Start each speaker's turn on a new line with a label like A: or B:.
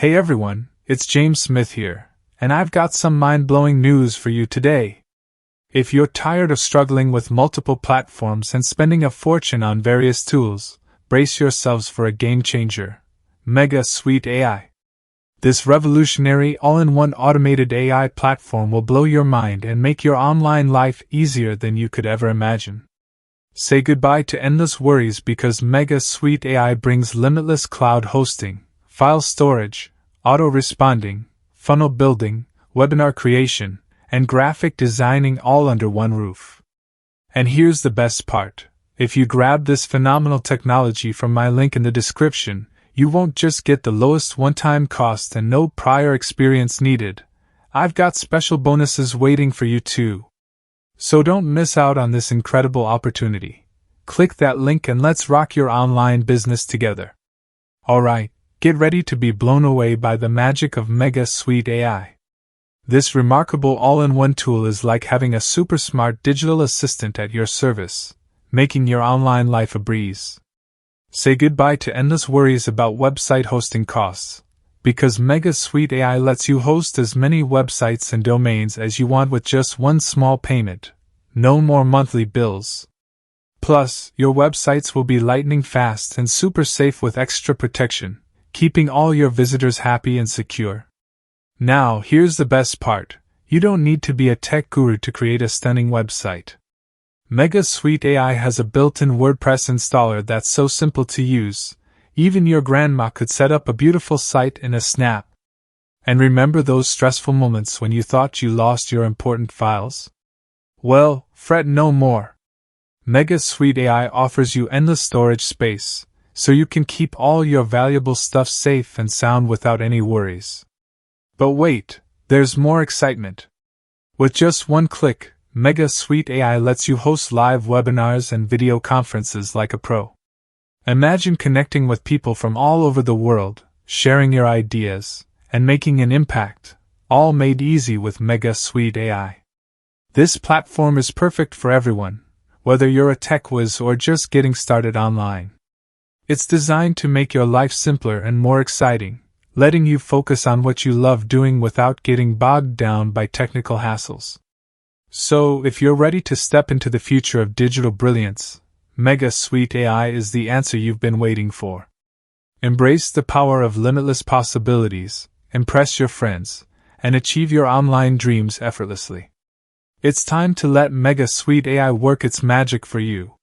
A: Hey everyone, it's James Smith here, and I've got some mind-blowing news for you today. If you're tired of struggling with multiple platforms and spending a fortune on various tools, brace yourselves for a game-changer, Megasuite Ai. This revolutionary all-in-one automated AI platform will blow your mind and make your online life easier than you could ever imagine. Say goodbye to endless worries because Megasuite AI brings limitless cloud hosting, file storage, auto-responding, funnel building, webinar creation, and graphic designing all under one roof. And here's the best part. If you grab this phenomenal technology from my link in the description, you won't just get the lowest one-time cost and no prior experience needed. I've got special bonuses waiting for you too. So don't miss out on this incredible opportunity. Click that link and let's rock your online business together. Alright, get ready to be blown away by the magic of Megasuite AI. This remarkable all-in-one tool is like having a super smart digital assistant at your service, making your online life a breeze. Say goodbye to endless worries about website hosting costs, because Megasuite AI lets you host as many websites and domains as you want with just one small payment. No more monthly bills. Plus, your websites will be lightning fast and super safe with extra protection, keeping all your visitors happy and secure. Now, here's the best part. You don't need to be a tech guru to create a stunning website. Megasuite AI has a built-in WordPress installer that's so simple to use, even your grandma could set up a beautiful site in a snap. And remember those stressful moments when you thought you lost your important files? Well, fret no more. Megasuite AI offers you endless storage space, so you can keep all your valuable stuff safe and sound without any worries. But wait, there's more excitement. With just one click, Megasuite AI lets you host live webinars and video conferences like a pro. Imagine connecting with people from all over the world, sharing your ideas, and making an impact, all made easy with Megasuite AI. This platform is perfect for everyone, whether you're a tech whiz or just getting started online. It's designed to make your life simpler and more exciting, letting you focus on what you love doing without getting bogged down by technical hassles. So, if you're ready to step into the future of digital brilliance, Megasuite AI is the answer you've been waiting for. Embrace the power of limitless possibilities, impress your friends, and achieve your online dreams effortlessly. It's time to let Megasuite AI work its magic for you.